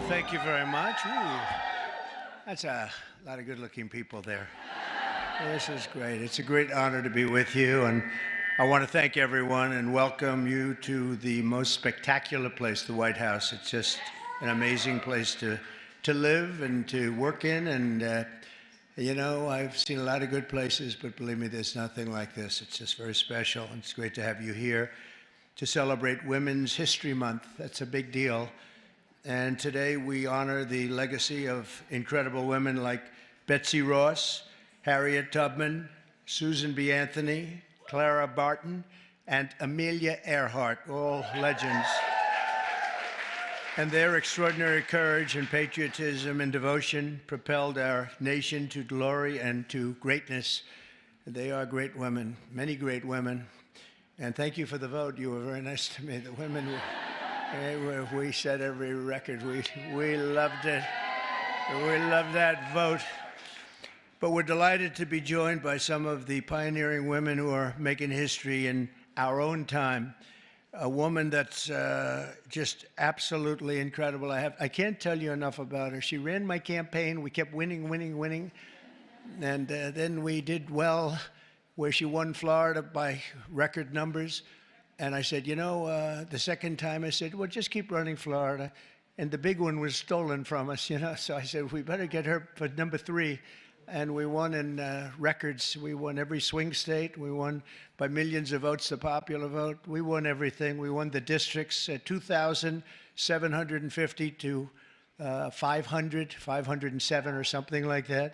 Thank you very much. Ooh, that's a lot of good-looking people there. This is great. It's a great honor to be with you, and I want to thank everyone and welcome you to the most spectacular place, the White House. It's just an amazing place to live and to work in, and you know, I've seen a lot of good places, but believe me, there's nothing like this. It's just very special, and it's great to have you here to celebrate Women's History Month. That's a big deal. And today we honor the legacy of incredible women like Betsy Ross, Harriet Tubman, Susan B. Anthony, Clara Barton, and Amelia Earhart, all legends. And their extraordinary courage and patriotism and devotion propelled our nation to glory and to greatness. They are great women, many great women. And thank you for the vote. You were very nice to me. The women were... We set every record. We loved it. We loved that vote. But we're delighted to be joined by some of the pioneering women who are making history in our own time. A woman that's just absolutely incredible. I can't tell you enough about her. She ran my campaign. We kept winning. And then we did well, where she won Florida by record numbers. And I said, you know, the second time I said, well, just keep running Florida. And the big one was stolen from us, you know. So I said, we better get her for number 3. And we won in records. We won every swing state. We won by millions of votes, the popular vote. We won everything. We won the districts at 2,750 to 507 or something like that.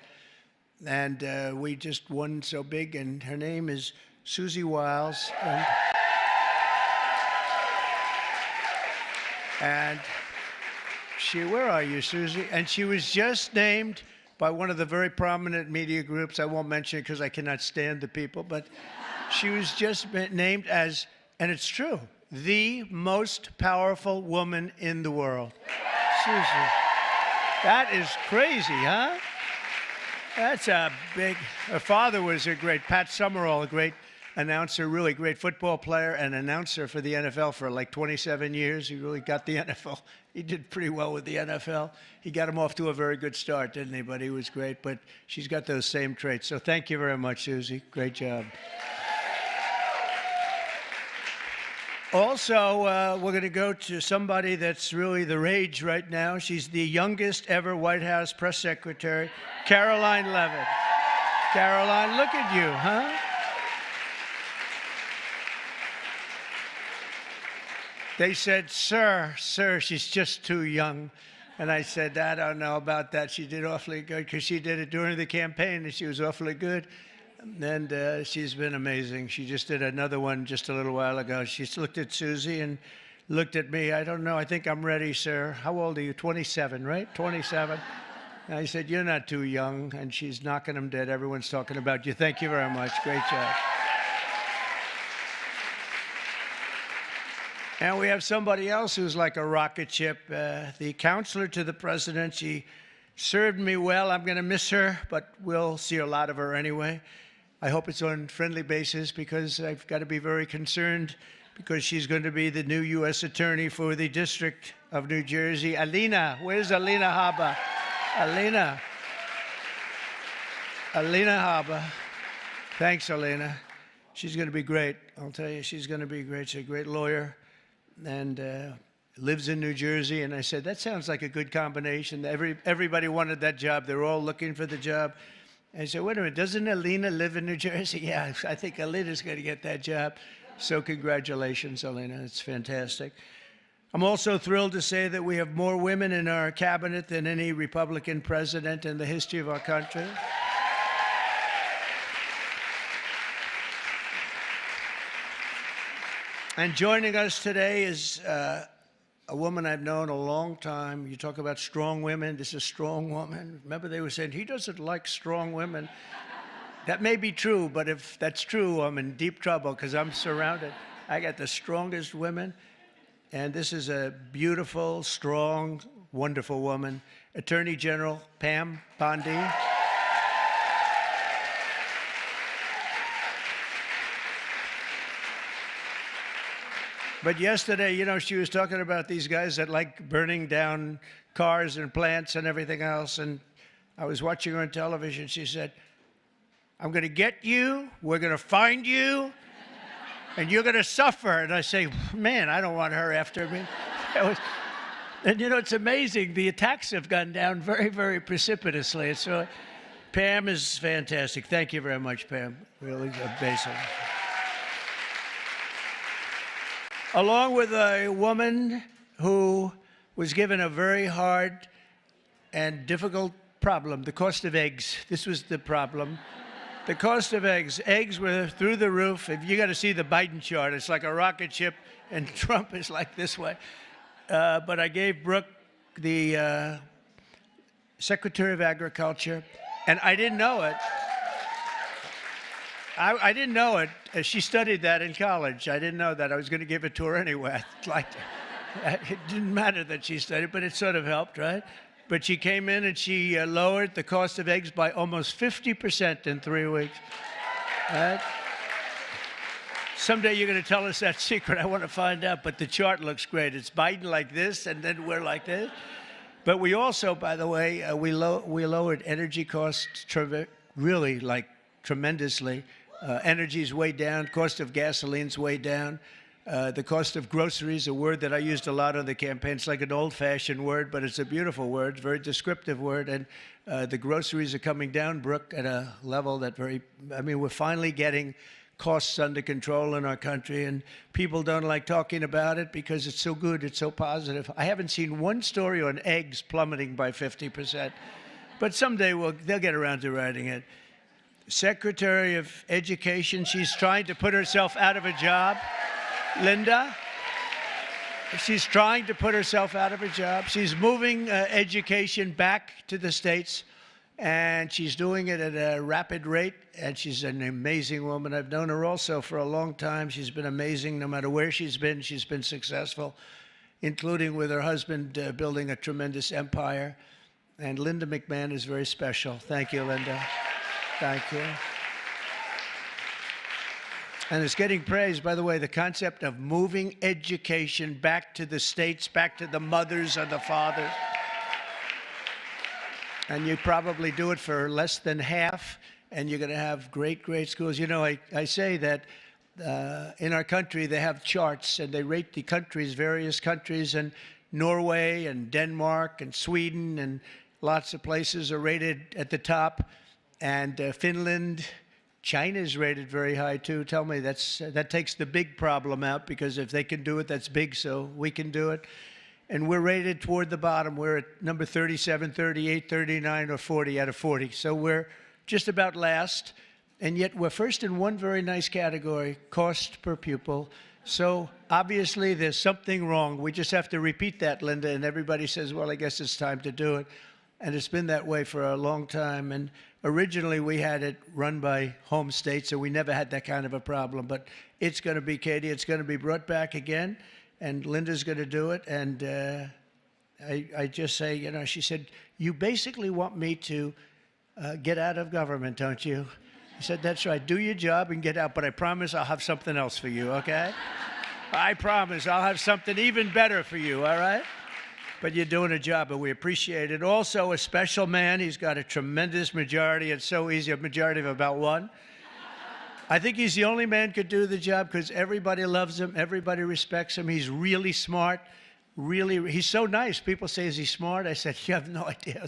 And we just won so big. And her name is Susie Wiles. And she, where are you, Susie? And she was just named by one of the very prominent media groups. I won't mention it because I cannot stand the people, but she was just named as, and it's true, the most powerful woman in the world. Susie, that is crazy, huh? That's a big, her father was a great, Pat Summerall, a great announcer, really great football player and announcer for the NFL for like 27 years. He really got the NFL. He did pretty well with the NFL. He got him off to a very good start, didn't he? But he was great. But she's got those same traits. So thank you very much, Susie. Great job. Also, we're going to go to somebody that's really the rage right now. She's the youngest ever White House press secretary, Caroline Leavitt. Caroline, look at you, huh? They said, sir, she's just too young. And I said, I don't know about that. She did awfully good because she did it during the campaign and she was awfully good. And she's been amazing. She just did another one just a little while ago. She looked at Susie and looked at me. I don't know. I think I'm ready, sir. How old are you? 27, right? 27. And I said, you're not too young. And she's knocking them dead. Everyone's talking about you. Thank you very much. Great job. And we have somebody else who's like a rocket ship, the counselor to the president. She served me well. I'm going to miss her, but we'll see a lot of her anyway. I hope it's on a friendly basis because I've got to be very concerned because she's going to be the new U.S. Attorney for the District of New Jersey. Alina, where's Alina Habba? Alina Habba. Thanks, Alina. She's going to be great. I'll tell you, she's going to be great. She's a great lawyer. And lives in New Jersey. And I said, that sounds like a good combination. Everybody wanted that job. They were all looking for the job. And I said, wait a minute, doesn't Alina live in New Jersey? Yeah, I think Alina's going to get that job. So congratulations, Alina. It's fantastic. I'm also thrilled to say that we have more women in our cabinet than any Republican president in the history of our country. And joining us today is a woman I've known a long time. You talk about strong women. This is a strong woman. Remember, they were saying, he doesn't like strong women. That may be true, but if that's true, I'm in deep trouble because I'm surrounded. I got the strongest women. And this is a beautiful, strong, wonderful woman. Attorney General Pam Bondi. But yesterday, you know, she was talking about these guys that like burning down cars and plants and everything else. And I was watching her on television. She said, I'm going to get you. We're going to find you. And you're going to suffer. And I say, man, I don't want her after me. And, you know, it's amazing. The attacks have gone down very, very precipitously. So Pam is fantastic. Thank you very much, Pam. Really amazing. Along with a woman who was given a very hard and difficult problem, the cost of eggs. This was the problem. The cost of eggs. Eggs were through the roof. If you got to see the Biden chart, it's like a rocket ship, and Trump is like this way. But I gave Brooke the Secretary of Agriculture, and I didn't know it. I didn't know it. She studied that in college. I didn't know that. I was going to give it to her anyway. It didn't matter that she studied, but it sort of helped, right? But she came in and she lowered the cost of eggs by almost 50% in 3 weeks. Right? Someday you're going to tell us that secret. I want to find out. But the chart looks great. It's Biden like this, and then we're like this. But we also, by the way, we lowered energy costs really like tremendously. Energy's way down. Cost of gasoline's way down. The cost of groceries, a word that I used a lot on the campaign. It's like an old-fashioned word, but it's a beautiful word, very descriptive word. And the groceries are coming down, Brooke, at a level that we're finally getting costs under control in our country, and people don't like talking about it because it's so good, it's so positive. I haven't seen one story on eggs plummeting by 50%, but someday they'll get around to writing it. Secretary of Education, she's trying to put herself out of a job. Linda, she's trying to put herself out of a job. She's moving education back to the states, and she's doing it at a rapid rate, and she's an amazing woman. I've known her also for a long time. She's been amazing. No matter where she's been successful, including with her husband building a tremendous empire. And Linda McMahon is very special. Thank you, Linda. Thank you. And it's getting praised, by the way, the concept of moving education back to the states, back to the mothers and the fathers. And you probably do it for less than half, and you're going to have great, great schools. You know, I say that in our country, they have charts, and they rate the countries, various countries, and Norway and Denmark and Sweden and lots of places are rated at the top. And Finland, China's rated very high too. Tell me, that takes the big problem out, because if they can do it, that's big, so we can do it. And we're rated toward the bottom. We're at number 37, 38, 39, or 40 out of 40. So we're just about last. And yet we're first in one very nice category, cost per pupil. So obviously there's something wrong. We just have to repeat that, Linda, and everybody says, well, I guess it's time to do it. And it's been that way for a long time. And originally we had it run by home states, so we never had that kind of a problem. But it's going to be, Katie, it's going to be brought back again. And Linda's going to do it. And I just say, you know, she said, you basically want me to get out of government, don't you? I said, that's right. Do your job and get out. But I promise I'll have something else for you, okay? I promise I'll have something even better for you, all right? But you're doing a job, and we appreciate it. Also, a special man. He's got a tremendous majority. It's so easy, a majority of about one. I think he's the only man could do the job because everybody loves him. Everybody respects him. He's really smart. He's so nice. People say, is he smart? I said, you have no idea.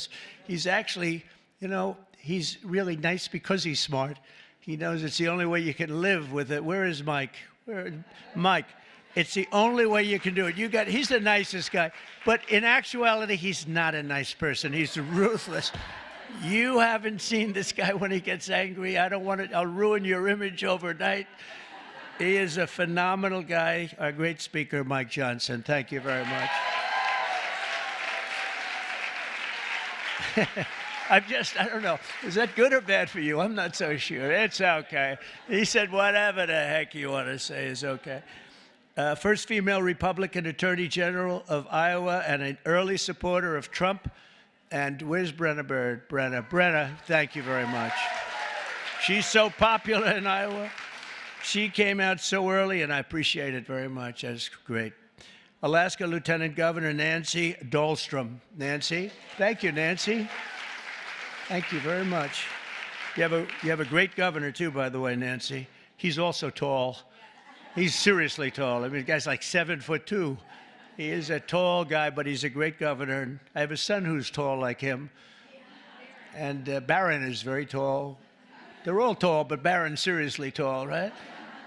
He's actually, you know, he's really nice because he's smart. He knows it's the only way you can live with it. Where is Mike? Mike. It's the only way you can do it. He's the nicest guy. But in actuality, he's not a nice person. He's ruthless. You haven't seen this guy when he gets angry. I'll ruin your image overnight. He is a phenomenal guy. Our great speaker, Mike Johnson. Thank you very much. I don't know. Is that good or bad for you? I'm not so sure. It's okay. He said whatever the heck you want to say is okay. First female Republican Attorney General of Iowa and an early supporter of Trump. And where's Brenna Bird? Brenna, thank you very much. She's so popular in Iowa. She came out so early, and I appreciate it very much. That's great. Alaska Lieutenant Governor Nancy Dahlstrom. Nancy, thank you, Nancy. Thank you very much. You have a great governor, too, by the way, Nancy. He's also tall. He's seriously tall. I mean, the guy's like 7'2". He is a tall guy, but he's a great governor. And I have a son who's tall like him. And Barron is very tall. They're all tall, but Barron's seriously tall, right?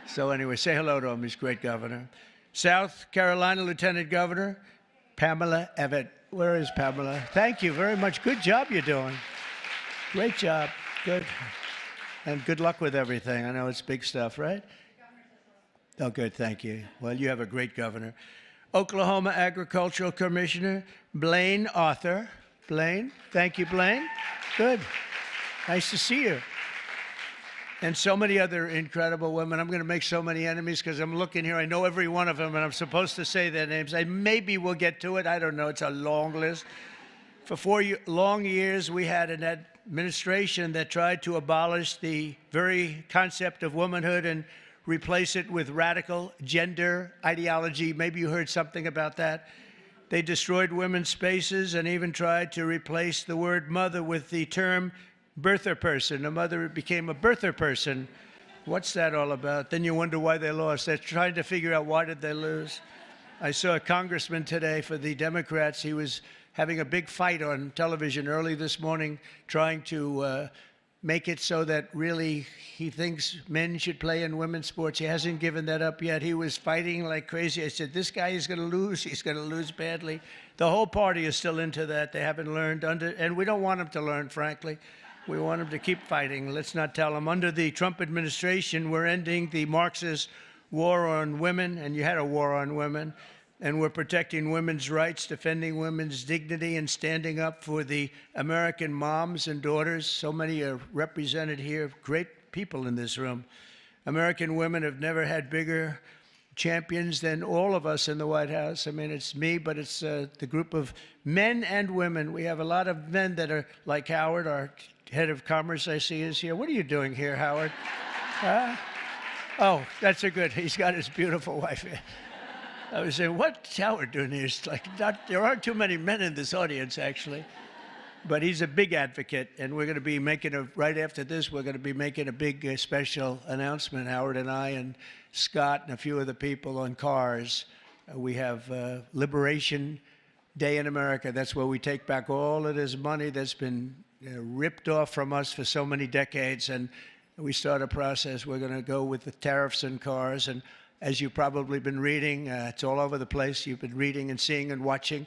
So anyway, say hello to him. He's a great governor. South Carolina Lieutenant Governor Pamela Evett. Where is Pamela? Thank you very much. Good job you're doing. Great job. Good. And good luck with everything. I know it's big stuff, right? Oh, good. Thank you. Well, you have a great governor. Oklahoma Agricultural Commissioner Blaine Arthur. Blaine. Thank you, Blaine. Good. Nice to see you. And so many other incredible women. I'm going to make so many enemies because I'm looking here. I know every one of them, and I'm supposed to say their names. Maybe we'll get to it. I don't know. It's a long list. For 4 long years, we had an administration that tried to abolish the very concept of womanhood and replace it with radical gender ideology. Maybe you heard something about that. They destroyed women's spaces and even tried to replace the word mother with the term birther person. A mother became a birther person. What's that all about? Then you wonder why they lost. They're trying to figure out why did they lose. I saw a congressman today for the Democrats. He was having a big fight on television early this morning, trying to make it so that really he thinks men should play in women's sports. He hasn't given that up yet. He was fighting like crazy. I said, this guy is going to lose. He's going to lose badly. The whole party is still into that. They haven't learned, and we don't want them to learn, frankly. We want them to keep fighting. Let's not tell them. Under the Trump administration, we're ending the Marxist war on women, and you had a war on women, and we're protecting women's rights, defending women's dignity, and standing up for the American moms and daughters. So many are represented here, great people in this room. American women have never had bigger champions than all of us in the White House. I mean, it's me, but it's the group of men and women. We have a lot of men that are like Howard, our head of commerce, I see is here. What are you doing here, Howard? Oh, that's a good, he's got his beautiful wife here. I was saying, what's Howard doing here? It's like, there aren't too many men in this audience, actually. But he's a big advocate, and we're going to be making right after this, we're going to be making a big special announcement, Howard and I and Scott and a few other people on cars. We have Liberation Day in America. That's where we take back all of this money that's been ripped off from us for so many decades, and we start a process. We're going to go with the tariffs on cars, and as you've probably been reading, it's all over the place. You've been reading and seeing and watching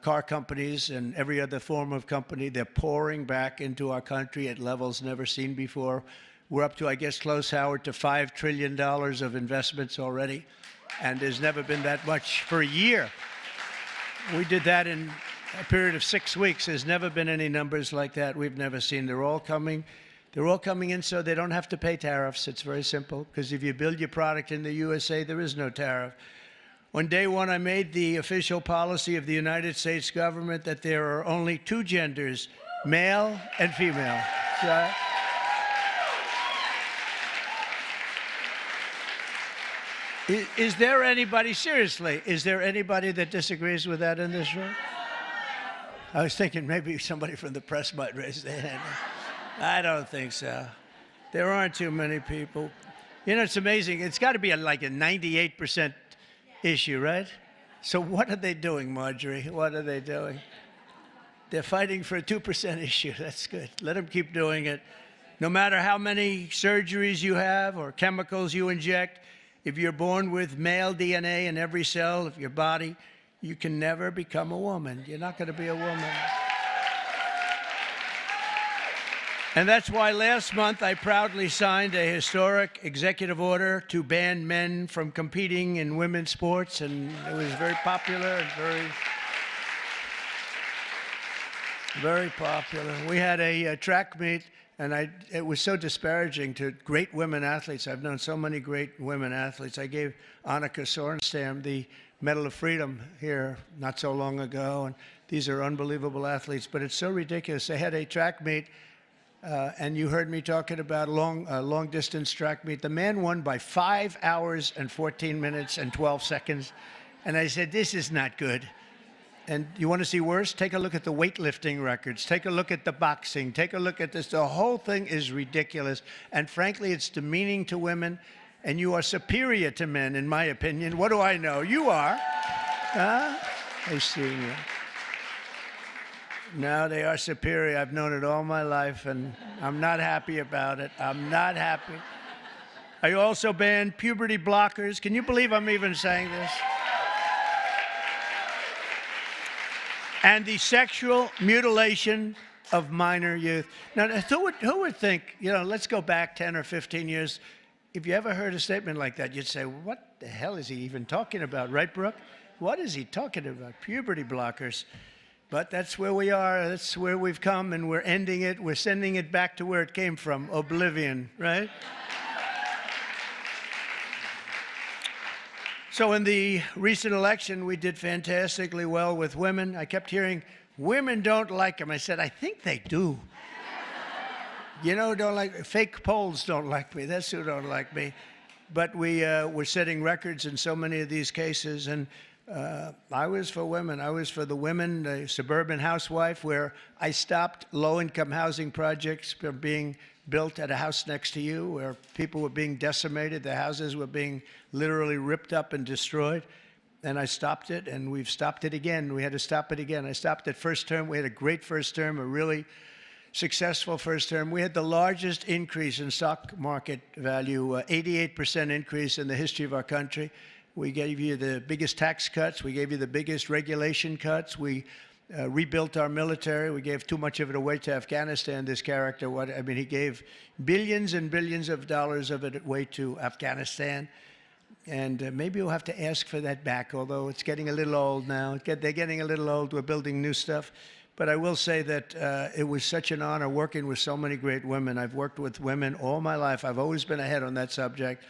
car companies and every other form of company. They're pouring back into our country at levels never seen before. We're up to, I guess, close, Howard, to $5 trillion of investments already, and there's never been that much for a year. We did that in a period of 6 weeks. There's never been any numbers like that. We've never seen. They're all coming in so they don't have to pay tariffs. It's very simple, because if you build your product in the USA, there is no tariff. On day one, I made the official policy of the United States government that there are only two genders, male and female. So, is there anybody, seriously, is there anybody that disagrees with that in this room? I was thinking maybe somebody from the press might raise their hand. I don't think so. There aren't too many people. You know, it's amazing. It's got to be like a 98% issue, right? So what are they doing, Marjorie? What are they doing? They're fighting for a 2% issue. That's good. Let them keep doing it. No matter how many surgeries you have or chemicals you inject, if you're born with male DNA in every cell of your body, you can never become a woman. You're not going to be a woman. And that's why last month I proudly signed a historic executive order to ban men from competing in women's sports, and it was very popular and very popular. We had a track meet, and it was so disparaging to great women athletes. I've known so many great women athletes. I gave Annika Sorenstam the Medal of Freedom here not so long ago, and these are unbelievable athletes, but it's so ridiculous. They had a track meet, And you heard me talking about long distance track meet. The man won by 5 hours and 14 minutes and 12 seconds. And I said, this is not good. And you want to see worse? Take a look at the weightlifting records. Take a look at the boxing. Take a look at this. The whole thing is ridiculous. And frankly, it's demeaning to women. And you are superior to men, in my opinion. What do I know? You are. Huh? I see you. No, they are superior. I've known it all my life, and I'm not happy about it. I'm not happy. I also banned puberty blockers. Can you believe I'm even saying this? And the sexual mutilation of minor youth. Now, who would think, let's go back 10 or 15 years. If you ever heard a statement like that, you'd say, what the hell is he even talking about, right, Brooke? What is he talking about? Puberty blockers. But that's where we are. That's where we've come, and we're ending it. We're sending it back to where it came from, oblivion, right? So in the recent election, we did fantastically well with women. I kept hearing, women don't like them. I said, I think they do. Don't like, fake polls don't like me. That's who don't like me. But we're setting records in so many of these cases. And I was for women. I was for the women, the suburban housewife, where I stopped low-income housing projects from being built at a house next to you, where people were being decimated. The houses were being literally ripped up and destroyed. And I stopped it, and we've stopped it again. We had to stop it again. I stopped it first term. We had a great first term, a really successful first term. We had the largest increase in stock market value, 88% increase in the history of our country. We gave you the biggest tax cuts. We gave you the biggest regulation cuts. We rebuilt our military. We gave too much of it away to Afghanistan, this character. He gave billions and billions of dollars of it away to Afghanistan. And maybe we'll have to ask for that back, although it's getting a little old now. They're getting a little old. We're building new stuff. But I will say that it was such an honor working with so many great women. I've worked with women all my life. I've always been ahead on that subject.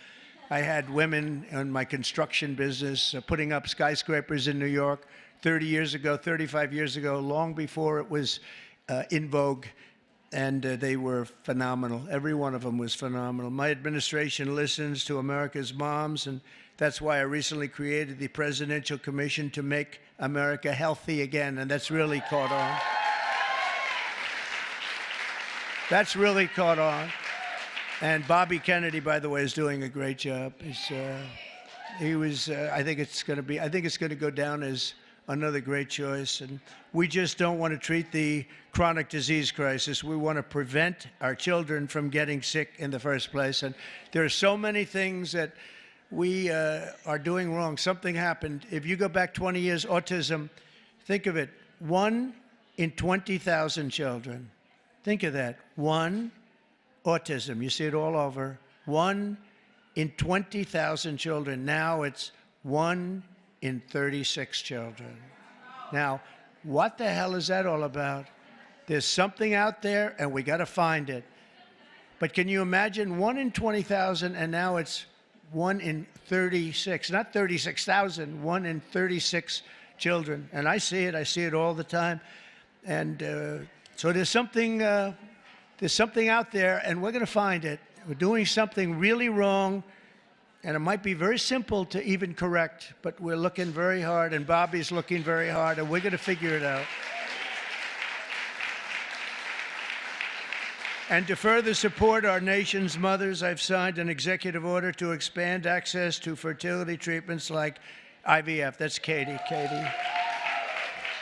I had women in my construction business putting up skyscrapers in New York 30 years ago, 35 years ago, long before it was in vogue. And they were phenomenal. Every one of them was phenomenal. My administration listens to America's moms, and that's why I recently created the Presidential Commission to make America healthy again, and that's really caught on. That's really caught on. And Bobby Kennedy, by the way, is doing a great job. I think it's going to go down as another great choice. And we just don't want to treat the chronic disease crisis. We want to prevent our children from getting sick in the first place. And there are so many things that we are doing wrong. Something happened. If you go back 20 years, autism, think of it, 1 in 20,000 children. Think of that, 1 autism. You see it all over. 1 in 20,000 children. Now it's 1 in 36 children. Now, what the hell is that all about? There's something out there, and we got to find it. But can you imagine 1 in 20,000, and now it's 1 in 36, not 36,000, 1 in 36 children. And I see it all the time. And so there's something out there, and we're going to find it. We're doing something really wrong, and it might be very simple to even correct, but we're looking very hard, and Bobby's looking very hard, and we're going to figure it out. And to further support our nation's mothers, I've signed an executive order to expand access to fertility treatments like IVF. That's Katie. Katie.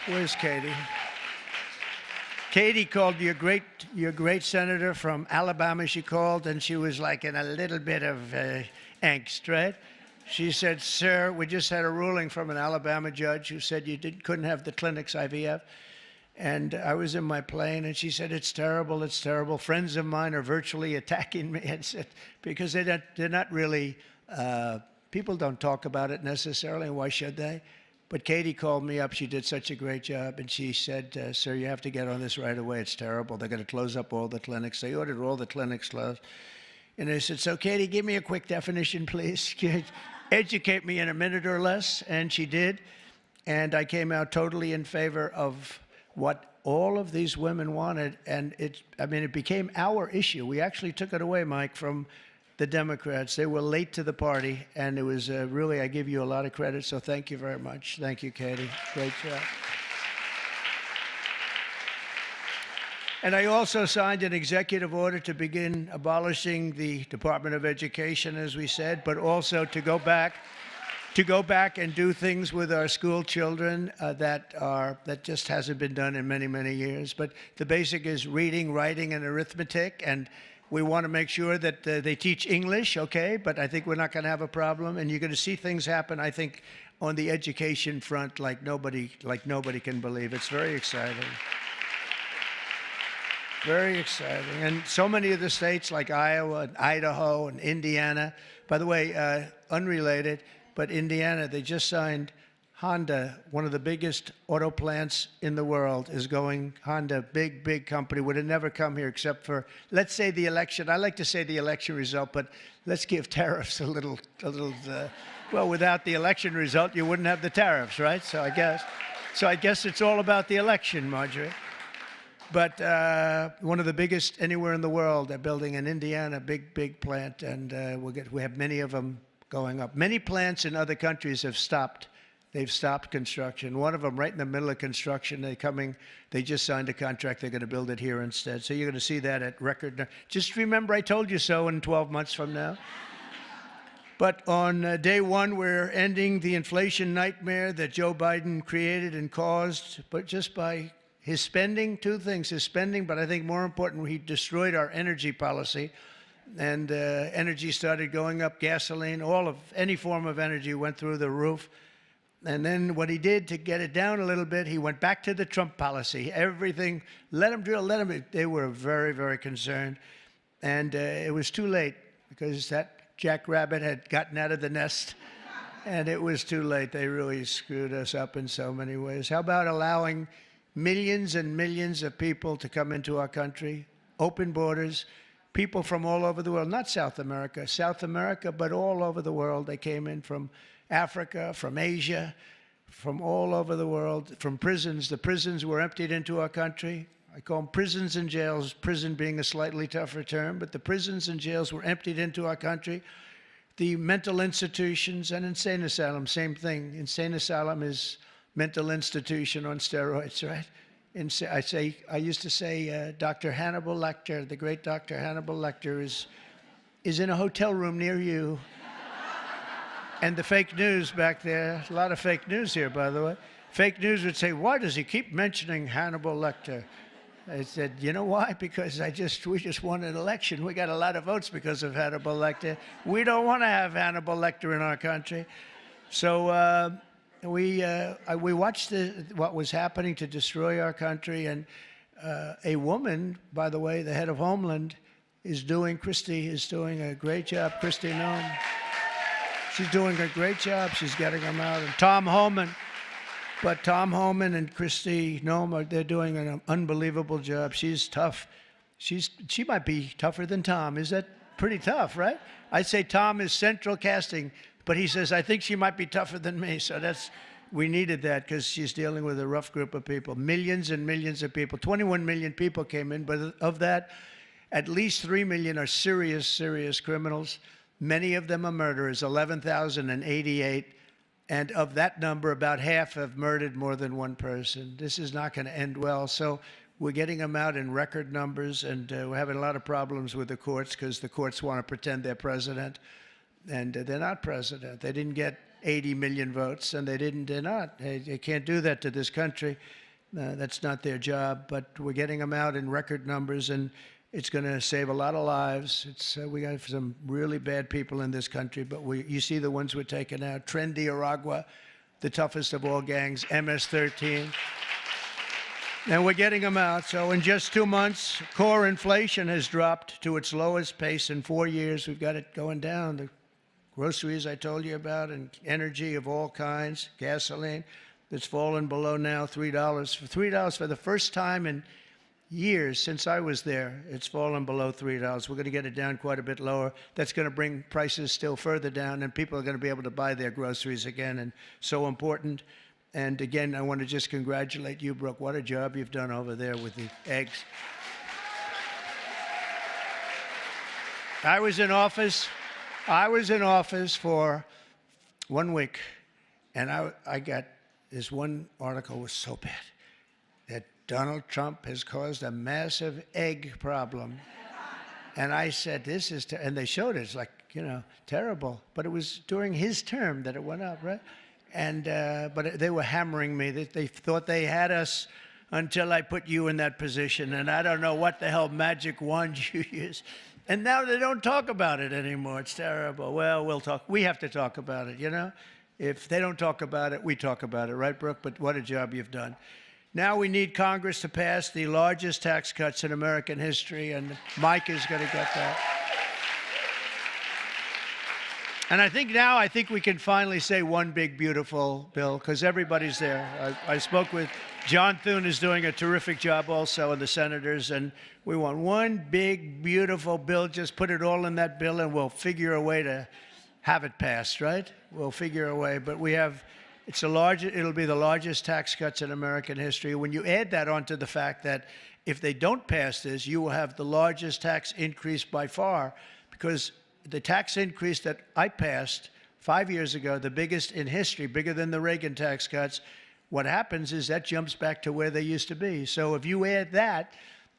Where's Katie? Katie called your great senator from Alabama. She called, and she was like in a little bit of angst, right? She said, sir, we just had a ruling from an Alabama judge who said you couldn't have the clinics IVF. And I was in my plane, and she said, it's terrible, it's terrible. Friends of mine are virtually attacking me, and said, because they're not really, people don't talk about it necessarily, and why should they? But Katie called me up. She did such a great job, and she said, sir, you have to get on this right away. It's terrible. They're going to close up all the clinics. They ordered all the clinics closed. And I said, so Katie, give me a quick definition, please. Educate me in a minute or less. And she did. And I came out totally in favor of what all of these women wanted, and it became our issue. We actually took it away, Mike, from the Democrats. They were late to the party, and it was really, I give you a lot of credit, so thank you very much. Thank you, Katie. Great job. And I also signed an executive order to begin abolishing the Department of Education, as we said, but also to go back and do things with our school children that just hasn't been done in many, many years. But the basic is reading, writing, and arithmetic, and we want to make sure that they teach English, okay? But I think we're not going to have a problem, and you're going to see things happen, I think, on the education front like nobody can believe. It's very exciting. Very exciting. And so many of the states like Iowa and Idaho and Indiana, by the way, unrelated, but Indiana, they just signed Honda, one of the biggest auto plants in the world, is going. Honda, big company, would have never come here except for, let's say, the election. I like to say the election result, but let's give tariffs a little. Well, without the election result, you wouldn't have the tariffs, right? So I guess it's all about the election, Marjorie. But one of the biggest anywhere in the world. They're building in Indiana, big plant, and we have many of them going up. Many plants in other countries have stopped. They've stopped construction. One of them right in the middle of construction. They just signed a contract. They're going to build it here instead. So you're going to see that at record. Just remember I told you so in 12 months from now. But on day one, we're ending the inflation nightmare that Joe Biden created and caused, but just by his spending. Two things, his spending, but I think more important, he destroyed our energy policy. And energy started going up, gasoline, any form of energy went through the roof. And then what he did to get it down a little bit, he went back to the Trump policy. Everything, let him drill, let him. They were very, very concerned. And it was too late because that jackrabbit had gotten out of the nest. And it was too late. They really screwed us up in so many ways. How about allowing millions and millions of people to come into our country, open borders, people from all over the world, not South America, but all over the world. They came in from Africa, from Asia, from all over the world, from prisons. The prisons were emptied into our country. I call them prisons and jails, prison being a slightly tougher term, but the prisons and jails were emptied into our country. The mental institutions and insane asylum, same thing. Insane asylum is mental institution on steroids, right? I used to say Dr. Hannibal Lecter, the great Dr. Hannibal Lecter is in a hotel room near you. And the fake news back there, a lot of fake news here, by the way. Fake news would say, why does he keep mentioning Hannibal Lecter? I said, you know why? Because we just won an election. We got a lot of votes because of Hannibal Lecter. We don't want to have Hannibal Lecter in our country. So we watched what was happening to destroy our country. And a woman, by the way, the head of Homeland, Christie is doing a great job. Kristi Noem. She's doing a great job. She's getting them out. And Tom Homan. But Tom Homan and Kristi Noem, they're doing an unbelievable job. She's tough. She might be tougher than Tom. Is that pretty tough, right? I'd say Tom is central casting, but he says, I think she might be tougher than me. So we needed that because she's dealing with a rough group of people. Millions and millions of people. 21 million people came in, but of that, at least 3 million are serious criminals. Many of them are murderers, 11,088. And of that number, about half have murdered more than one person. This is not going to end well. So we're getting them out in record numbers, and we're having a lot of problems with the courts because the courts want to pretend they're president. And they're not president. They didn't get 80 million votes, and they're not. They can't do that to this country. That's not their job. But we're getting them out in record numbers, and it's going to save a lot of lives. We got some really bad people in this country, but you see the ones we're taking out. Trendy Aragua, the toughest of all gangs, MS-13. And we're getting them out. So in just 2 months, core inflation has dropped to its lowest pace in 4 years. We've got it going down. The groceries I told you about, and energy of all kinds, gasoline, that's fallen below now $3. $3 for the first time in years since I was there, it's fallen below $3. We're going to get it down quite a bit lower. That's going to bring prices still further down, and people are going to be able to buy their groceries again, and so important. And again, I want to just congratulate you, Brooke. What a job you've done over there with the eggs. I was in office for 1 week, and I got this one article was so bad that Donald Trump has caused a massive egg problem. And I said, this is, and they showed it, it's like, terrible. But it was during his term that it went up, right? And, but they were hammering me. They thought they had us until I put you in that position. And I don't know what the hell magic wand you use. And now they don't talk about it anymore. It's terrible. Well, we'll talk. We have to talk about it, If they don't talk about it, we talk about it, right, Brooke? But what a job you've done. Now we need Congress to pass the largest tax cuts in American history, and Mike is going to get that. And I think we can finally say one big, beautiful bill, because everybody's there. I spoke with John Thune, is doing a terrific job also, and the senators, and we want one big, beautiful bill. Just put it all in that bill, and we'll figure a way to have it passed, right? We'll figure a way. But we have, it'll be the largest tax cuts in American history. When you add that onto the fact that if they don't pass this, you will have the largest tax increase by far, because the tax increase that I passed 5 years ago, the biggest in history, bigger than the Reagan tax cuts, what happens is that jumps back to where they used to be. So if you add that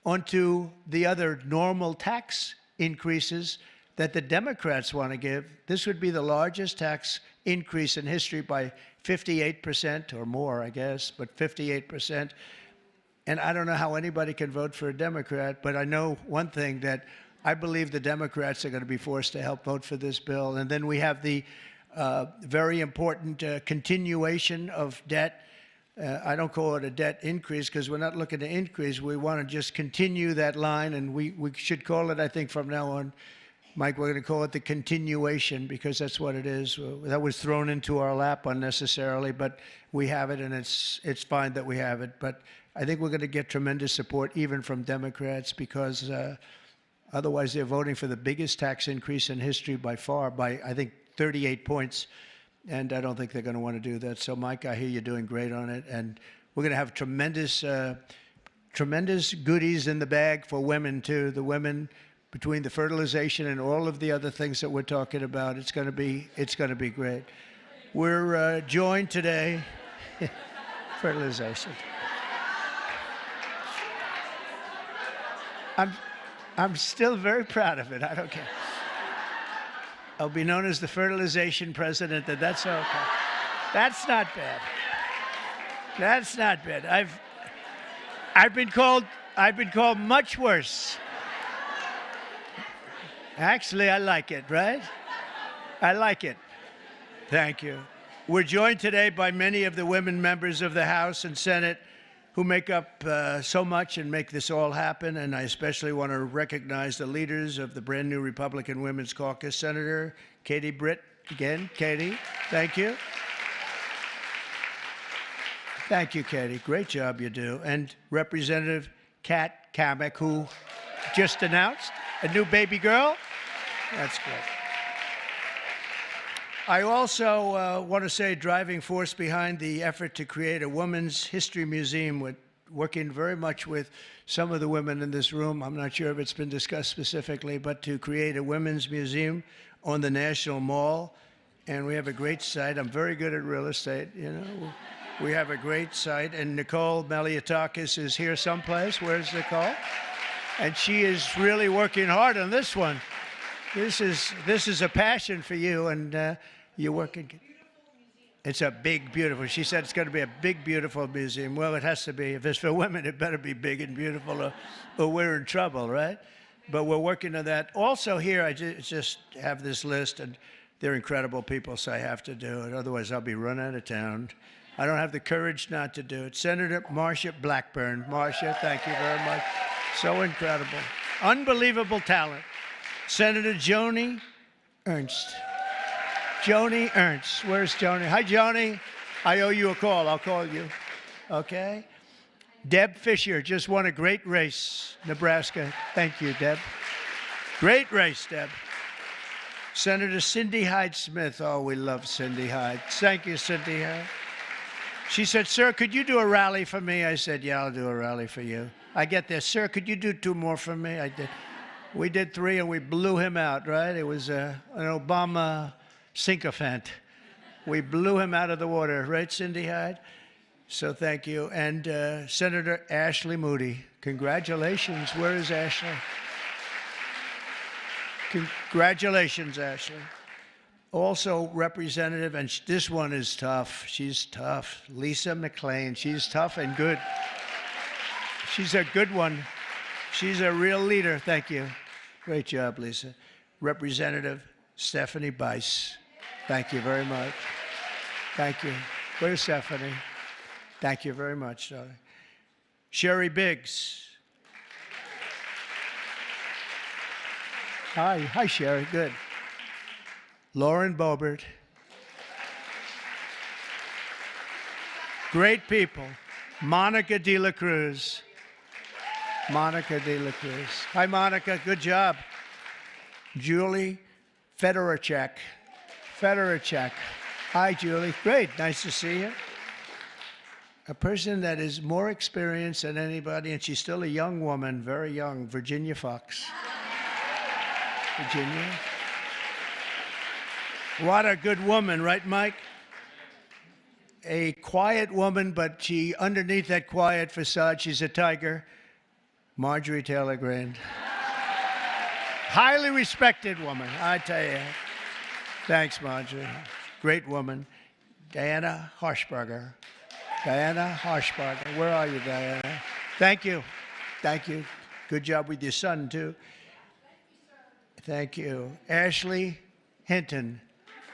onto the other normal tax increases that the Democrats want to give, this would be the largest tax increase in history by 58% or more, I guess, but 58%. And I don't know how anybody can vote for a Democrat, but I know one thing, that I believe the Democrats are going to be forced to help vote for this bill. And then we have the very important continuation of debt. I don't call it a debt increase, because we're not looking to increase. We want to just continue that line, and we should call it, I think, from now on, Mike, we're going to call it the continuation, because that's what it is. That was thrown into our lap unnecessarily, but we have it, and it's fine that we have it. But I think we're going to get tremendous support even from Democrats, because otherwise they're voting for the biggest tax increase in history by far, by, I think, 38 points. And I don't think they're going to want to do that. So, Mike, I hear you're doing great on it. And we're going to have tremendous goodies in the bag for women, too. The women, between the fertilization and all of the other things that we're talking about, it's going to be great. We're joined today, fertilization. I'm still very proud of it. I don't care. I'll be known as the fertilization president. That's okay. That's not bad. That's not bad. I've been called much worse. Actually, I like it, right? I like it. Thank you. We're joined today by many of the women members of the House and Senate who make up so much and make this all happen. And I especially want to recognize the leaders of the brand new Republican Women's Caucus, Senator Katie Britt. Again, Katie, thank you. Thank you, Katie. Great job you do. And Representative Kat Kamek, who just announced a new baby girl. That's great. I also want to say driving force behind the effort to create a Women's History Museum, with working very much with some of the women in this room. I'm not sure if it's been discussed specifically, but to create a women's museum on the National Mall. And we have a great site. I'm very good at real estate, We have a great site. And Nicole Maliotakis is here someplace. Where's Nicole? And she is really working hard on this one. This is a passion for you, and you're working. It's a big, beautiful. She said it's going to be a big, beautiful museum. Well, it has to be. If it's for women, it better be big and beautiful, or we're in trouble, right? But we're working on that. Also here, I just have this list, and they're incredible people, so I have to do it. Otherwise, I'll be run out of town. I don't have the courage not to do it. Senator Marsha Blackburn. Marsha, thank you very much. So incredible. Unbelievable talent. Senator Joni Ernst. Joni Ernst. Where's Joni? Hi, Joni. I owe you a call. I'll call you. Okay? Deb Fisher just won a great race, Nebraska. Thank you, Deb. Great race, Deb. Senator Cindy Hyde-Smith. Oh, we love Cindy Hyde. Thank you, Cindy Hyde. She said, "Sir, could you do a rally for me?" I said, "Yeah, I'll do a rally for you." I get there, "Sir, could you do 2 more for me?" I did. We did 3 and we blew him out, right? It was an Obama sycophant. We blew him out of the water, right, Cindy Hyde? So thank you. And Senator Ashley Moody, congratulations. Where is Ashley? Congratulations, Ashley. Also, Representative, and this one is tough. She's tough. Lisa McLean. She's tough and good. She's a good one. She's a real leader. Thank you. Great job, Lisa. Representative Stephanie Bice. Thank you very much. Thank you. Where's Stephanie? Thank you very much, darling. Sherry Biggs. Hi. Hi, Sherry. Good. Lauren Boebert. Great people. Monica De La Cruz. Monica De La Cruz. Hi, Monica. Good job. Julie Fedorchak. Fedorchak. Hi, Julie. Great. Nice to see you. A person that is more experienced than anybody, and she's still a young woman, very young, Virginia Fox. Virginia. What a good woman, right, Mike? A quiet woman, but she, underneath that quiet facade, she's a tiger. Marjorie Taylor Greene. Highly respected woman, I tell you. Thanks, Marjorie. Great woman. Diana Harshbarger. Diana Harshbarger. Where are you, Diana? Thank you. Thank you. Good job with your son, too. Thank you. Ashley Hinton.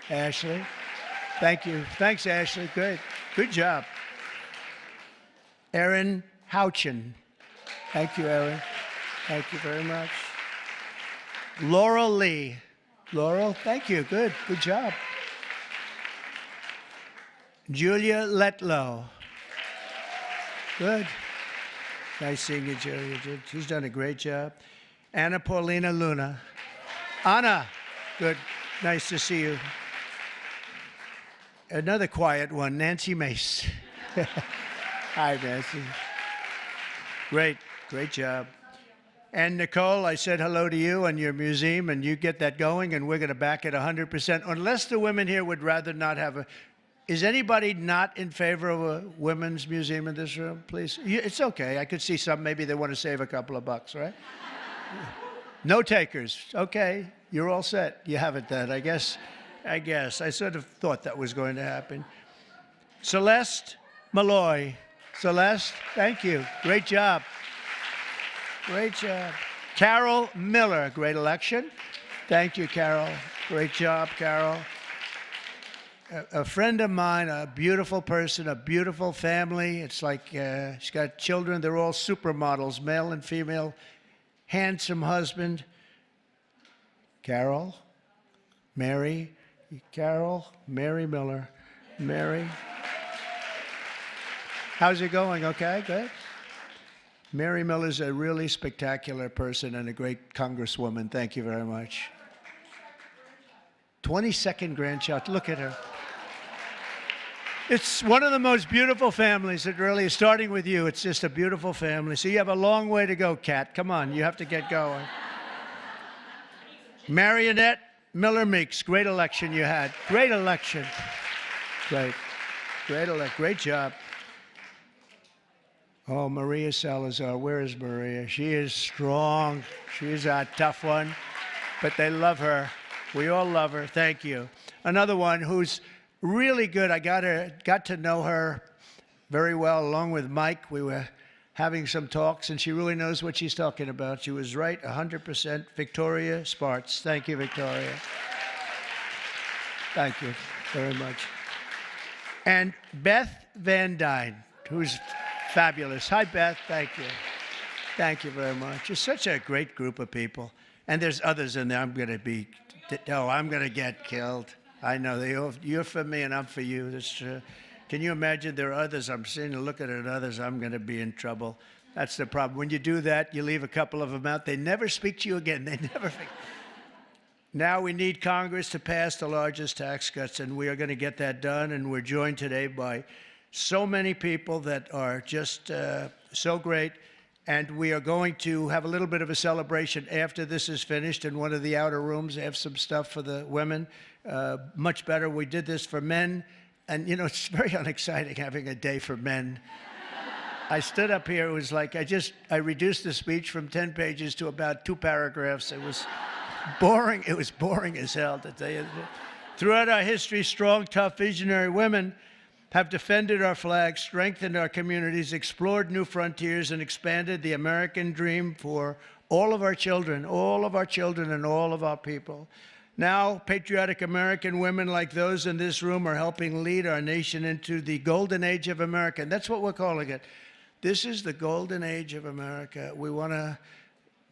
Ashley. Thank you. Thanks, Ashley. Good. Good job. Erin Houchin. Thank you, Erin. Thank you very much. Laurel Lee. Laurel, thank you. Good. Good job. Julia Letlow. Good. Nice seeing you, Julia. She's done a great job. Anna Paulina Luna. Anna. Good. Nice to see you. Another quiet one, Nancy Mace. Hi, Nancy. Great. Great job. And Nicole, I said hello to you and your museum, and you get that going, and we're going to back it 100%, unless the women here would rather not have a... Is anybody not in favor of a women's museum in this room, please? It's okay. I could see some. Maybe they want to save a couple of bucks, right? No takers. Okay. You're all set. You have it then, I guess. I sort of thought that was going to happen. Celeste Malloy. Celeste, thank you. Great job. Great job. Carol Miller, great election. Thank you, Carol. Great job, Carol. A friend of mine, a beautiful person, a beautiful family. It's like she's got children. They're all supermodels, male and female. Handsome husband. Carol, Mary, Mary Miller, Mary. How's it going? Okay, good. Mary Miller's a really spectacular person and a great congresswoman. Thank you very much. 22nd grandchild. Look at her. It's one of the most beautiful families. It really is. Starting with you, it's just a beautiful family. So you have a long way to go, Kat. Come on, you have to get going. Marionette Miller Meeks, great election you had. Great election. Great. Great job. Oh, Maria Salazar. Where is Maria? She is strong. She's a tough one. But they love her. We all love her. Thank you. Another one who's really good. I got to know her very well along with Mike. We were having some talks, and she really knows what she's talking about. She was right 100%. Victoria Spartz. Thank you, Victoria. Thank you very much. And Beth Van Dyne, who's fabulous. Hi, Beth. Thank you. Thank you very much. You're such a great group of people. And there's others in there. I'm going to get killed. I know. You're for me and I'm for you. That's true. Can you imagine there are others? I'm sitting and looking at others. I'm going to be in trouble. That's the problem. When you do that, you leave a couple of them out. They never speak to you again. They never. Now we need Congress to pass the largest tax cuts, and we are going to get that done. And we're joined today by So many people that are just so great. And we are going to have a little bit of a celebration after this is finished in one of the outer rooms. They have some stuff for the women. Much better. We did this for men. And, you know, it's very unexciting having a day for men. I stood up here. It was like I reduced the speech from 10 pages to about 2 paragraphs. It was boring. It was boring as hell, to tell you. Throughout our history, strong, tough, visionary women have defended our flag, strengthened our communities, explored new frontiers, and expanded the American dream for all of our children and all of our people. Now, patriotic American women like those in this room are helping lead our nation into the golden age of America. And that's what we're calling it. This is the golden age of America. We want to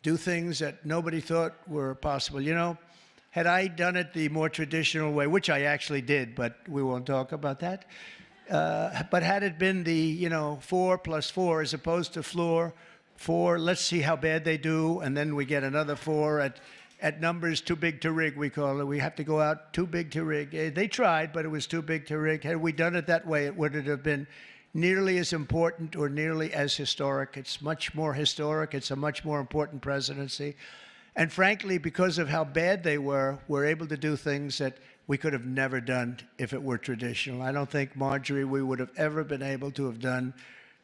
do things that nobody thought were possible. You know, had I done it the more traditional way, which I actually did, but we won't talk about that. But had it been the, 4 + 4 as opposed to floor 4, let's see how bad they do, and then we get another 4 at numbers too big to rig, we call it. We have to go out too big to rig. They tried, but it was too big to rig. Had we done it that way, it wouldn't have been nearly as important or nearly as historic. It's much more historic. It's a much more important presidency. And frankly, because of how bad they were, we're able to do things that we could have never done if it were traditional. I don't think, Marjorie, we would have ever been able to have done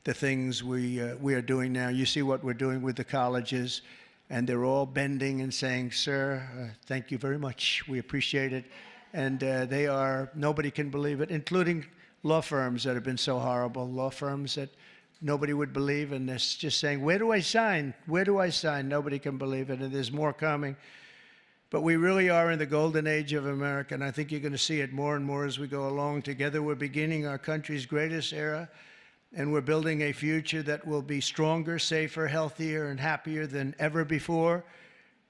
the things we are doing now. You see what we're doing with the colleges, and they're all bending and saying, sir, thank you very much. We appreciate it. And nobody can believe it, including law firms that have been so horrible, law firms that nobody would believe, and they're just saying, where do I sign? Where do I sign? Nobody can believe it, and there's more coming. But we really are in the golden age of America, and I think you're going to see it more and more as we go along. Together, we're beginning our country's greatest era, and we're building a future that will be stronger, safer, healthier, and happier than ever before.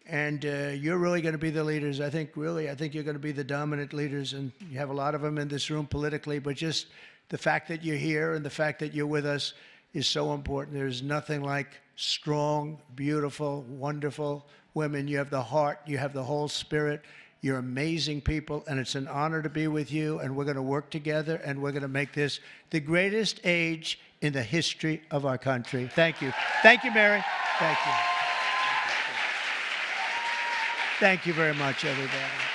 And you're really going to be the leaders. I think you're going to be the dominant leaders, and you have a lot of them in this room politically, but just the fact that you're here and the fact that you're with us is so important. There's nothing like strong, beautiful, wonderful women. You have the heart, you have the whole spirit. You're amazing people, and it's an honor to be with you, and we're going to work together, and we're going to make this the greatest age in the history of our country. Thank you. Thank you, Mary. Thank you. Thank you very much, everybody.